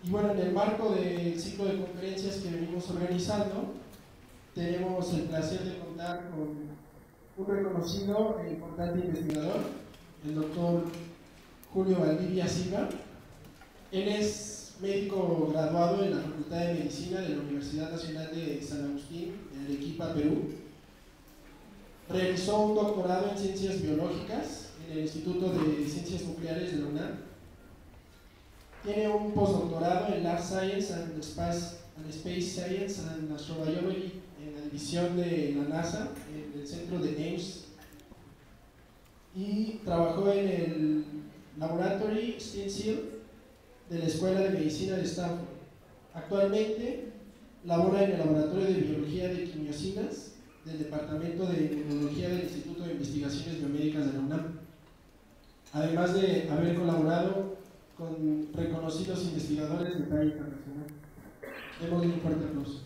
Y bueno, en el marco del ciclo de conferencias que venimos organizando, tenemos el placer de contar con un reconocido e importante investigador, el doctor Julio Valdivia Silva. Él es médico graduado en la Facultad de Medicina de la Universidad Nacional de San Agustín, en Arequipa, Perú. Realizó un doctorado en Ciencias Biológicas en el Instituto de Ciencias Nucleares de la UNAM. Tiene un postdoctorado en Life Science and Space Science and Astrobiology en la división de la NASA, en el centro de Ames. Y trabajó en el Laboratory Stencil de la Escuela de Medicina de Stanford. Actualmente labora en el Laboratorio de Biología de Quimiosinas del Departamento de Inmunología del Instituto de Investigaciones Biomédicas de la UNAM, además de haber colaborado con reconocidos investigadores de talla internacional. Demos un fuerte aplauso.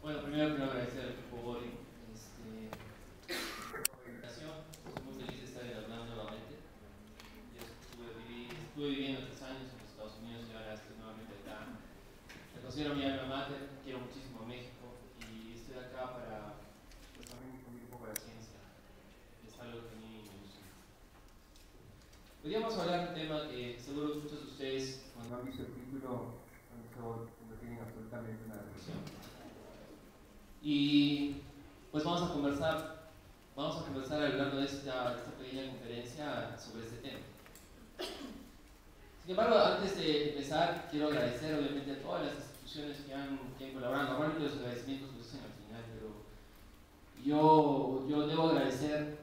Bueno, primero quiero agradecer al equipo Bori por la invitación. Estoy muy feliz de estar en la UNAM nuevamente. Yo estuve viviendo 3 años en los Estados Unidos y ahora estoy nuevamente acá. Me considero mi alma mater, quiero muchísimo a México y estoy acá para pues, también difundir un poco la ciencia. Es algo que a mí me gusta. Hoy día vamos a hablar de un tema que seguro muchos de ustedes, cuando han visto el título, no tienen absolutamente una relación. Y pues vamos a conversar a lo largo de esta pequeña conferencia sobre este tema. Sin embargo, antes de empezar, quiero agradecer obviamente a todas las instituciones que han colaborado. Normalmente los agradecimientos los hacen al final, pero yo debo agradecer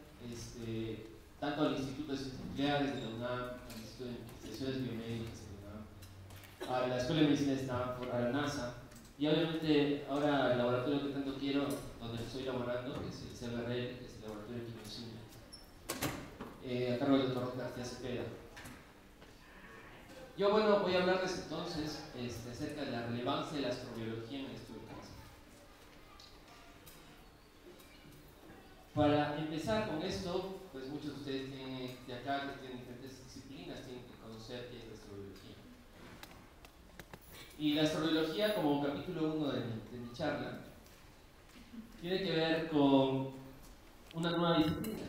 tanto al Instituto de Ciencias Nucleares de la UNAM, al Instituto de Investigaciones Biomédicas de la UNAM, a la Escuela de Medicina de Stanford, a la NASA, y obviamente ahora el laboratorio que tanto quiero, donde estoy laborando, que es el CBRL, que es el Laboratorio de Quimiosina, a cargo del doctor García Cepeda. Yo, bueno, voy a hablarles entonces acerca de la relevancia de la astrobiología en el estudio del cáncer. Para empezar con esto, pues muchos de ustedes de acá que tienen diferentes disciplinas tienen que conocer qué es la astrobiología. Y la astrobiología, como capítulo 1 de mi charla, tiene que ver con una nueva disciplina.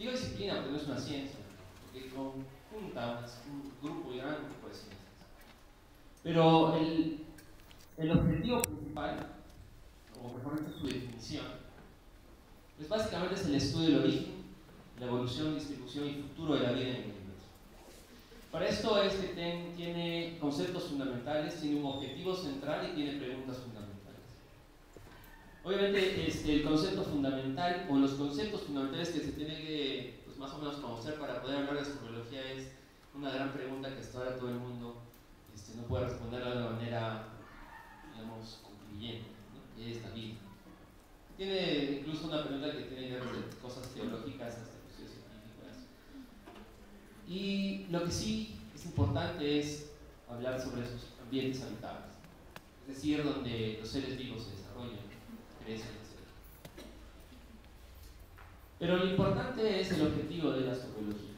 Digo disciplina porque no es una ciencia, porque conjunta un grupo y gran grupo de ciencias. Pero el objetivo principal, o mejor dicho su definición, pues básicamente es el estudio del origen, la evolución, distribución y futuro de la vida en el universo. Para esto tiene conceptos fundamentales, tiene un objetivo central y tiene preguntas fundamentales. Obviamente el concepto fundamental o los conceptos fundamentales que se tiene que pues, más o menos conocer para poder hablar de astrobiología es una gran pregunta que hasta ahora todo el mundo no puede responderla de una manera, digamos, concluyente, ¿no? ¿Qué es la vida? Tiene incluso una pregunta que tiene que ver desde cosas teológicas hasta cuestiones científicas. Y lo que sí es importante es hablar sobre esos ambientes habitables, es decir, donde los seres vivos se desarrollan, crecen, etc. Pero lo importante es el objetivo de la astrobiología.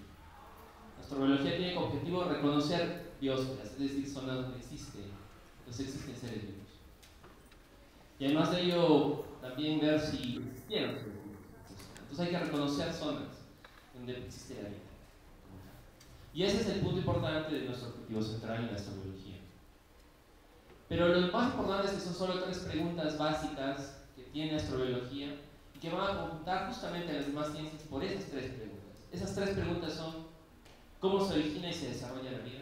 La astrobiología tiene como objetivo reconocer biosferas, es decir, zonas donde existen seres vivos. Y además de ello, también ver si existieron seres vivos. Entonces hay que reconocer zonas donde existe la vida. Y ese es el punto importante de nuestro objetivo central en la astrobiología. Pero lo más importante es que son solo 3 preguntas básicas que tiene astrobiología y que van a conjuntar justamente a las demás ciencias por esas 3 preguntas. Esas 3 preguntas son: ¿cómo se origina y se desarrolla la vida?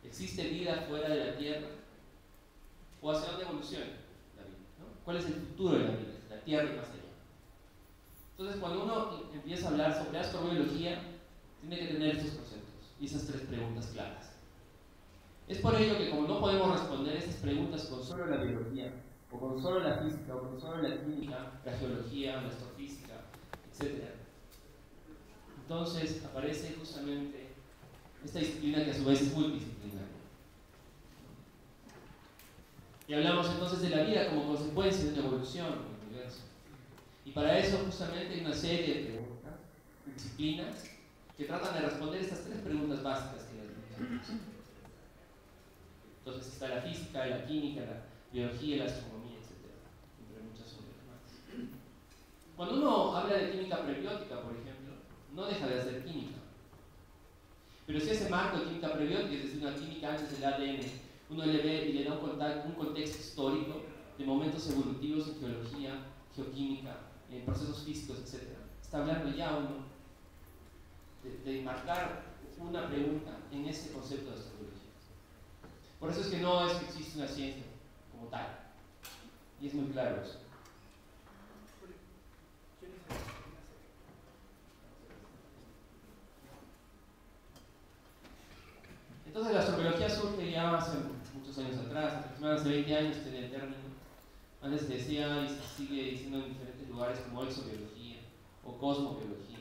¿Existe vida fuera de la Tierra? ¿O hacia dónde evoluciona la vida? ¿No? ¿Cuál es el futuro de la vida? La Tierra y más allá. Entonces, cuando uno empieza a hablar sobre astrobiología, tiene que tener esos conceptos y esas 3 preguntas claras. Es por ello que como no podemos responder esas preguntas con solo la biología, o con solo la física, o con solo la química, la geología, la astrofísica, etc., entonces aparece justamente esta disciplina que a su vez es multidisciplinaria. Y hablamos entonces de la vida como consecuencia de una evolución en el Y para eso justamente hay una serie de preguntas, disciplinas, que tratan de responder estas tres preguntas básicas que las mencionamos. Entonces está la física, la química, la biología, la astronomía, etc. Entre muchas otras más. Cuando uno habla de química prebiótica, por ejemplo, no deja de hacer química. Pero si ese marco de química prebiótica, es decir, una química antes del ADN, uno le ve y le da un contexto histórico de momentos evolutivos en geología, geoquímica, en procesos físicos, etc. Está hablando ya uno de marcar una pregunta en ese concepto de astrología. Por eso es que no es que existe una ciencia como tal. Y es muy claro eso. Entonces la astrobiología surge ya hace muchos años atrás, aproximadamente hace 20 años tenía el término. Antes se decía y se sigue diciendo en diferentes lugares como exobiología o cosmobiología.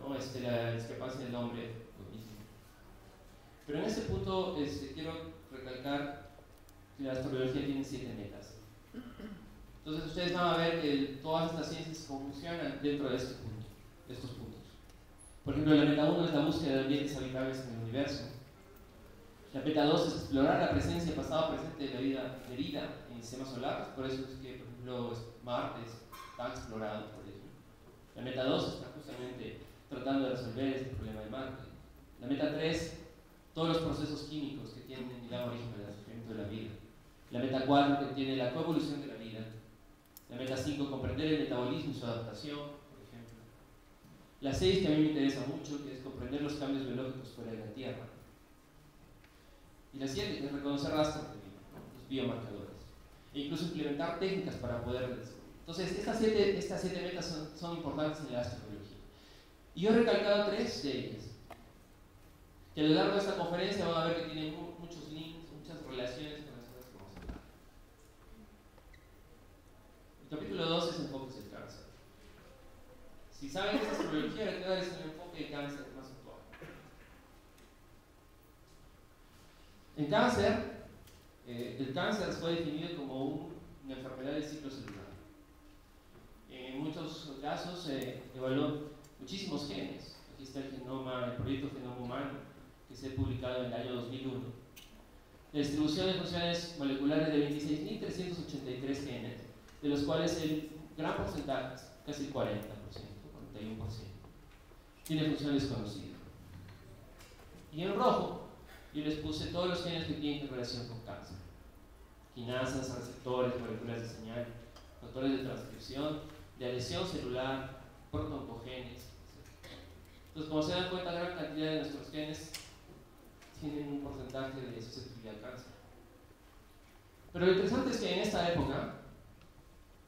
¿No? La discrepancia del nombre, lo mismo. Pero en este punto quiero recalcar que la astrobiología tiene 7 metas. Entonces ustedes van a ver que todas estas ciencias funcionan dentro de estos puntos. Por ejemplo, la meta 1 es la búsqueda de ambientes habitables en el universo. La meta 2 es explorar la presencia pasado presente de la vida en el sistema solar. Por eso es que, por ejemplo, Marte está explorado, por ejemplo. La meta 2 está justamente tratando de resolver este problema de Marte. La meta 3, todos los procesos químicos que tienen y dan origen al surgimiento de la vida. La meta 4, que tiene la coevolución de la vida. La meta 5, comprender el metabolismo y su adaptación, por ejemplo. La 6, que a mí me interesa mucho, que es comprender los cambios biológicos fuera de la Tierra. Y la 7, que es reconocer rastros de vida, ¿no? Los biomarcadores. E incluso implementar técnicas para poder... Entonces, estas siete metas son importantes en la astrobiología. Y yo he recalcado 3 de ellas. Que a lo largo de esta conferencia van a ver que tienen muchos links, muchas relaciones con las cosas que vamos a hablar. El capítulo 2 es enfoques del cáncer. Si saben que es astrobiología, lo que va a es el enfoque del cáncer más actual. En cáncer, el cáncer fue definido como una enfermedad del ciclo celular. En muchos casos se evaluó muchísimos genes. Aquí está el proyecto Genoma Humano, que se ha publicado en el año 2001. La distribución de funciones moleculares de 26.383 genes, de los cuales el gran porcentaje, casi el 40%, 41%, tiene funciones desconocidas. Y en rojo, yo les puse todos los genes que tienen relación con cáncer. Quinasas, receptores, moléculas de señal, factores de transcripción, de adhesión celular, protooncogenes, etc. Entonces, como se dan cuenta, gran cantidad de nuestros genes tienen un porcentaje de susceptibilidad al cáncer. Pero lo interesante es que en esta época,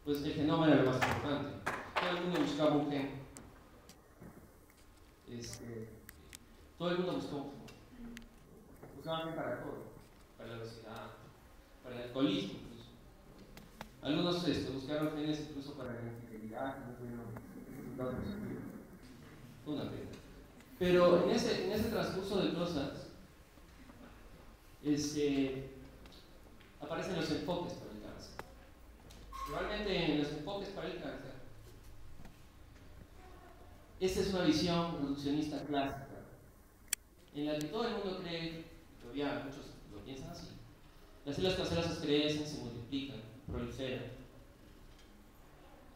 pues el genoma era lo más importante. Todo el mundo buscaba un gen. Todo el mundo buscaba un gen. Buscaban gen para todo, para la obesidad, para el alcoholismo incluso. Algunos buscaron genes incluso para la infidelidad, que no tuvieron resultados positivos. Fue una pena. Pero en ese transcurso de cosas, aparecen los enfoques para el cáncer. Realmente en los enfoques para el cáncer, esta es una visión reduccionista clásica, en la que todo el mundo cree, todavía muchos lo piensan así, las células cancerosas crecen, se multiplican, proliferan,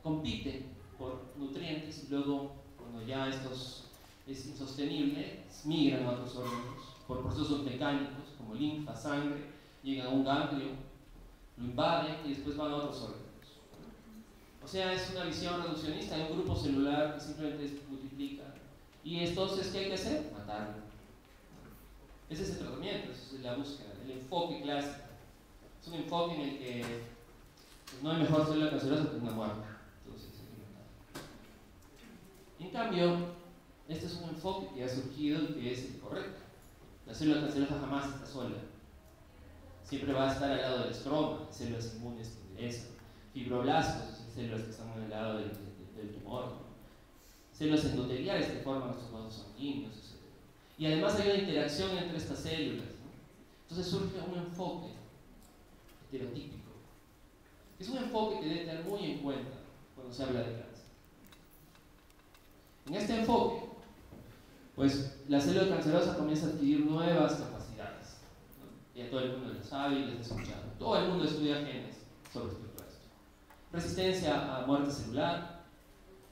compiten por nutrientes y luego, cuando ya estos es insostenible, migran a otros órganos por procesos mecánicos como linfa, sangre, llegan a un ganglio, lo invaden y después van a otros órganos. O sea, es una visión reduccionista de un grupo celular que simplemente se multiplica. Y entonces, ¿qué hay que hacer? Matarlo. Ese es el tratamiento, esa es la búsqueda, el enfoque clásico. Es un enfoque en el que pues, no hay mejor célula cancerosa que una muerta. Entonces, hay que matarlo. En cambio, este es un enfoque que ha surgido y que es el correcto. La célula cancerosa jamás está sola. Siempre va a estar al lado del estroma, células inmunes que enderezan, fibroblastos, células que están al lado del tumor, ¿no? Células endoteliales que forman nuestros vasos sanguíneos, etc. Y además hay una interacción entre estas células, ¿no? Entonces surge un enfoque heterotípico. Es un enfoque que debe tener muy en cuenta cuando se habla de cáncer. En este enfoque, pues la célula cancerosa comienza a adquirir nuevas capacidades, ¿no? Ya todo el mundo lo sabe y les he escuchado. Todo el mundo estudia genes sobre respecto a esto. Resistencia a muerte celular,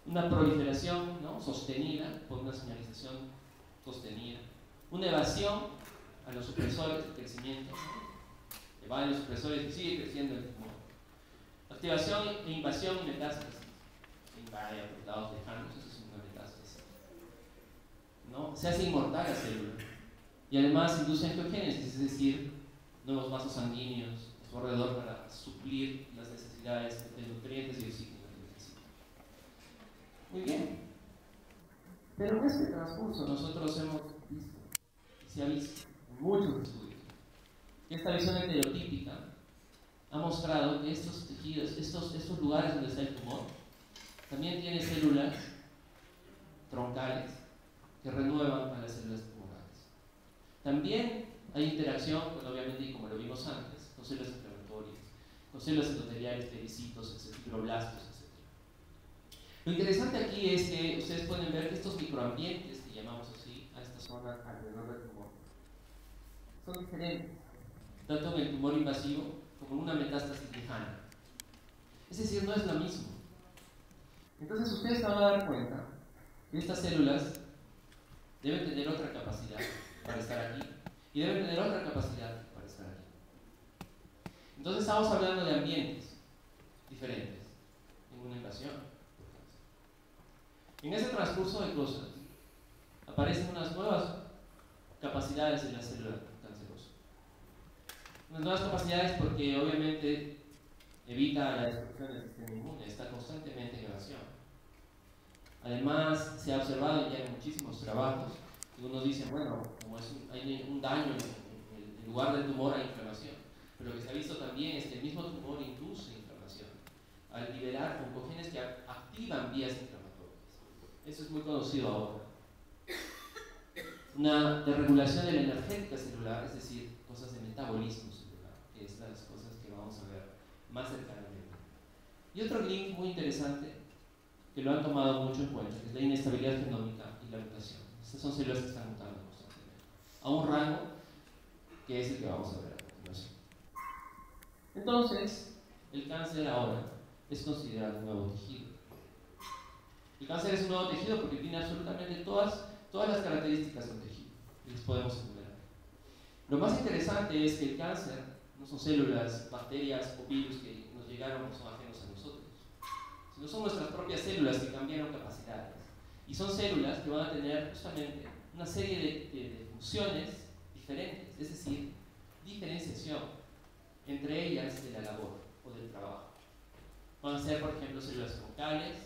una proliferación, ¿no?, sostenida por una señalización sostenida, una evasión a los supresores de crecimiento, ¿no?, evaden los supresores y sigue creciendo el tumor. Activación e invasión y metástasis. Se invade a los lados lejanos, eso es una metástasis, ¿no? Se hace inmortal la célula y además induce angiogénesis, es decir, nuevos vasos sanguíneos a su alrededor para suplir las necesidades de nutrientes y oxígeno que necesita. Muy bien, pero en este transcurso nosotros hemos visto, y se ha visto en muchos estudios, que esta visión heterotípica ha mostrado que estos tejidos, estos lugares donde está el tumor, también tienen células troncales que renuevan a las células tumorales. También hay interacción, pues, obviamente, y como lo vimos antes, con células inflamatorias, con células endoteliales, pericitos, fibroblastos, etc. Lo interesante aquí es que ustedes pueden ver que estos microambientes, que llamamos así, a esta zona alrededor del tumor, son diferentes, tanto en el tumor invasivo como en una metástasis lejana. Es decir, no es lo mismo. Entonces ustedes se van a dar cuenta que estas células deben tener otra capacidad para estar aquí y deben tener otra capacidad para estar aquí. Entonces estamos hablando de ambientes diferentes en una invasión. En ese transcurso de cosas aparecen unas nuevas capacidades de la célula cancerosa. Unas nuevas capacidades porque obviamente evita la destrucción del sistema inmune, está constantemente en evasión. Además, se ha observado ya en muchísimos trabajos, y unos dicen, bueno, como hay un daño en lugar del tumor hay inflamación, pero lo que se ha visto también es que el mismo tumor induce inflamación al liberar oncogenes que activan vías inflamatorias. Eso es muy conocido ahora. Una desregulación de la energética celular, es decir, cosas de metabolismo celular, que es las cosas que vamos a ver más cercanamente. Y otro link muy interesante que lo han tomado mucho en cuenta, que es la inestabilidad genómica y la mutación. Estas son células que están mutando constantemente a un rango que es el que vamos a ver a continuación. Entonces, el cáncer ahora es considerado un nuevo tejido. El cáncer es un nuevo tejido porque tiene absolutamente todas las características de un tejido y las podemos enumerar. Lo más interesante es que el cáncer no son células, bacterias o virus que nos llegaron o son ajenos a nosotros, sino son nuestras propias células que cambiaron capacidades. Y son células que van a tener justamente una serie de funciones diferentes, es decir, diferenciación entre ellas de la labor o del trabajo. Van a ser, por ejemplo, células troncales,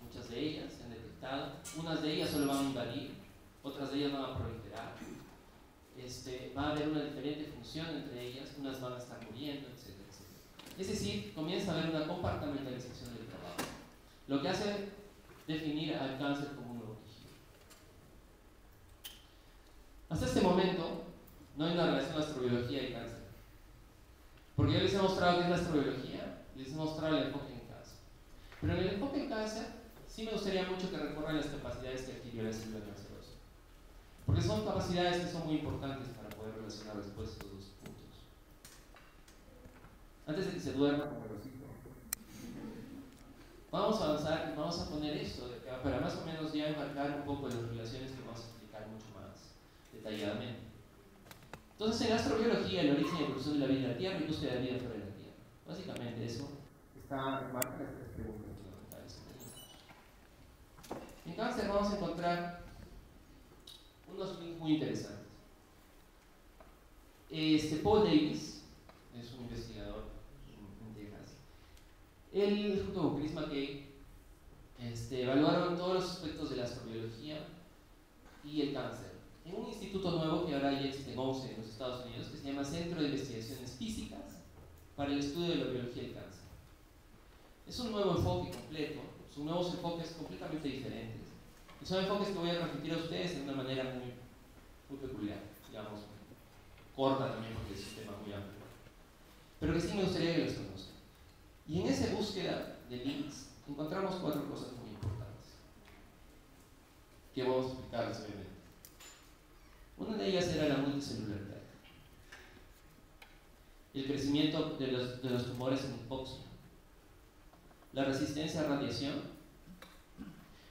muchas de ellas se han detectado, unas de ellas solo van a invadir, otras de ellas van a proliferar. Va a haber una diferente función entre ellas, unas van a estar muriendo, etc. Es decir, comienza a haber una compartimentalización del trabajo, lo que hace definir al cáncer como un nuevo tejido. Hasta este momento no hay una relación de astrobiología y cáncer, porque yo les he mostrado qué es la astrobiología, les he mostrado el enfoque en cáncer. Pero en el enfoque en cáncer sí me gustaría mucho que recorran las capacidades que adquirió la célula cancerosa, porque son capacidades que son muy importantes para poder relacionar después estos dos puntos. Antes de que se duerma como el hocico, vamos a avanzar y vamos a poner esto para más o menos ya enmarcar un poco las relaciones que vamos a explicar mucho más detalladamente. Entonces, en astrobiología, el origen y evolución de la vida en la Tierra y búsqueda de vida fuera de la Tierra. Básicamente eso está en marca las tres preguntas fundamentales que tenemos. En cáncer vamos a encontrar unos links muy interesantes. Paul Davis es un investigador en Texas. Él, junto con Chris McKay, evaluaron todos los aspectos de la astrobiología y el cáncer en un instituto nuevo que ahora ya existe en ONCE en los Estados Unidos, que se llama Centro de Investigaciones Físicas para el Estudio de la Biología del Cáncer. Es un nuevo enfoque completo, son nuevos enfoques completamente diferentes, y son enfoques que voy a transmitir a ustedes de una manera muy peculiar, digamos, corta también porque es un tema muy amplio, pero que sí me gustaría que los conozcan. Y en esa búsqueda de links encontramos 4 cosas muy importantes que vamos a explicarles obviamente. Una de ellas era la multicelularidad, el crecimiento de los tumores en hipoxia, la resistencia a radiación,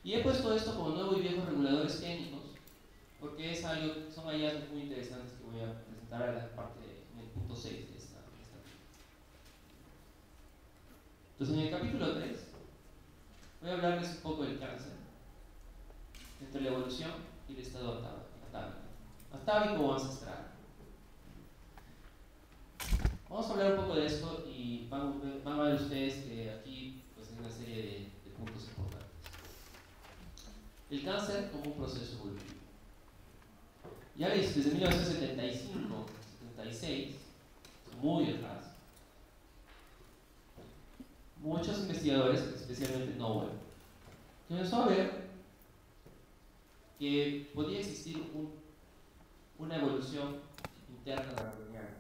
y he puesto esto como nuevos y viejos reguladores químicos porque son hallazgos muy interesantes que voy a presentar a la parte en el punto 6 de esta. Entonces, en el capítulo 3 voy a hablarles un poco del cáncer, entre la evolución y el estado atávico o ancestral. Vamos a hablar un poco de esto y van a ver ustedes que aquí pues, hay una serie de puntos importantes. El cáncer como un proceso evolutivo. Ya veis, desde 1975, 76, muy atrás, muchos investigadores, especialmente Nobel, comenzó a ver que podía existir una evolución interna darwiniana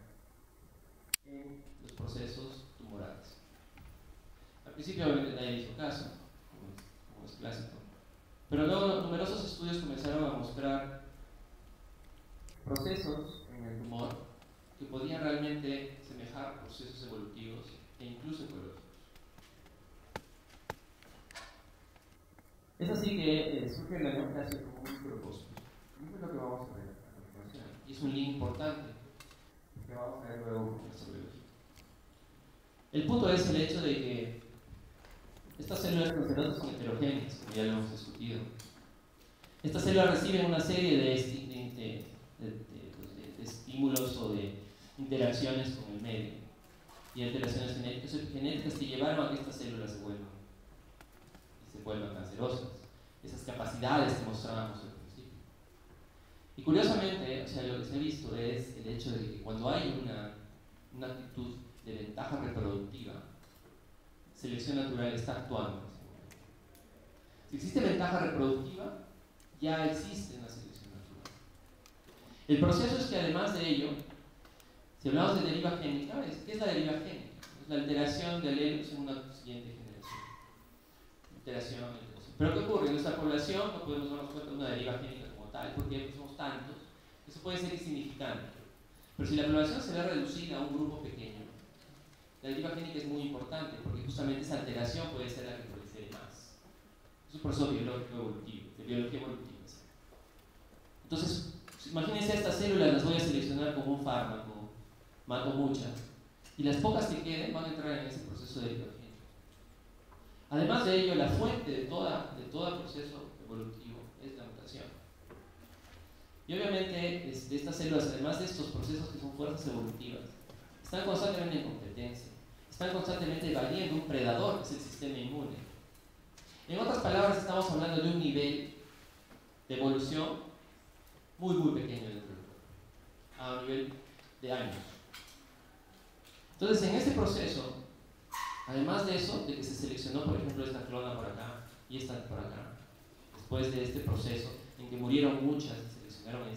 en los procesos tumorales. Al principio obviamente nadie le hizo caso, como es clásico, pero luego numerosos estudios comenzaron a mostrar procesos en el tumor que podían realmente semejar procesos evolutivos e incluso ecológicos. Es así que surge la neoplasia como un propósito. Eso es lo que vamos a ver a continuación. Y es un link importante que vamos a ver luego en la biología. El punto es el hecho de que estas células cancerosas son heterogéneas, como ya lo hemos discutido. Estas células reciben una serie de estímulos o de interacciones con el medio y alteraciones genéticas o epigenéticas que llevaron a que estas células se vuelvan cancerosas. Esas capacidades que mostrábamos al principio. Y curiosamente, o sea, lo que se ha visto es el hecho de que cuando hay una actitud de ventaja reproductiva, selección natural está actuando. Si existe ventaja reproductiva, ya existe una selección natural. El proceso es que además de ello, si hablamos de deriva génica, ¿qué es la deriva génica? Es la alteración de alelos en una siguiente generación. Alteración. Pero ¿qué ocurre? En nuestra población no podemos darnos cuenta de una deriva génica como tal, porque somos tantos, eso puede ser insignificante. Pero si la población se ve reducida a un grupo pequeño, la deriva génica es muy importante, porque justamente esa alteración puede ser la que prolifere más. Es un proceso biológico evolutivo, de biología evolutiva. Entonces, imagínense estas células, las voy a seleccionar como un fármaco, mato muchas, y las pocas que queden van a entrar en ese proceso de deriva génica. Además de ello, la fuente de todo proceso evolutivo es la mutación. Y obviamente estas células, además de estos procesos que son fuerzas evolutivas, están constantemente en competencia, están constantemente evadiendo un predador que es el sistema inmune. En otras palabras, estamos hablando de un nivel de evolución muy pequeño dentro del cuerpo, a un nivel de años. Entonces, en ese proceso, además de eso, de que se seleccionó, por ejemplo, esta clona por acá y esta por acá, después de este proceso en que murieron muchas y seleccionaron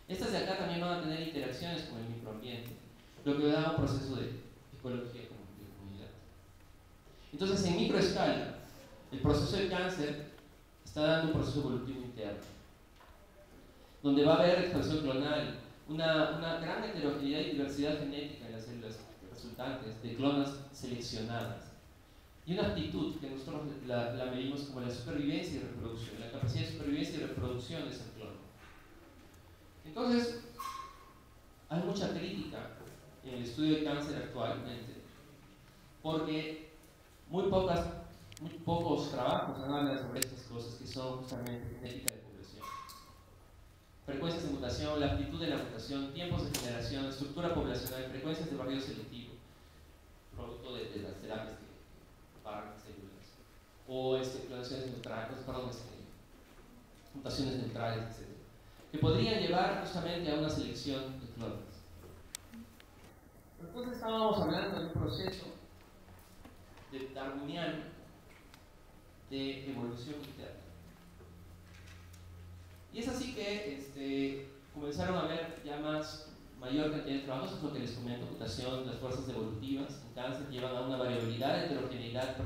estas de acá también van a tener interacciones con el microambiente, lo que da un proceso de ecología de comunidad. Entonces, en microescala, el proceso del cáncer está dando un proceso evolutivo interno, donde va a haber expansión clonal, una gran heterogeneidad y diversidad genética en las células resultantes de clonas seleccionadas y una actitud que nosotros la medimos como la supervivencia y reproducción, la capacidad de supervivencia y reproducción de ese clon. Entonces, hay mucha crítica en el estudio de cáncer actualmente porque muy pocos trabajos han hablado sobre estas cosas que son justamente genética de población, frecuencias de mutación, la aptitud de la mutación, tiempos de generación, estructura poblacional, frecuencias de barrido selectivo, producto de las terapias que paran células, o mutaciones neutrales, etc., que podrían llevar justamente a una selección de clones. Entonces estábamos hablando de un proceso darwiniano de evolución interna. Y es así que comenzaron a haber ya mayor cantidad de trabajos, es lo que les comento, mutación, las fuerzas evolutivas en cáncer llevan a una variabilidad, heterogeneidad,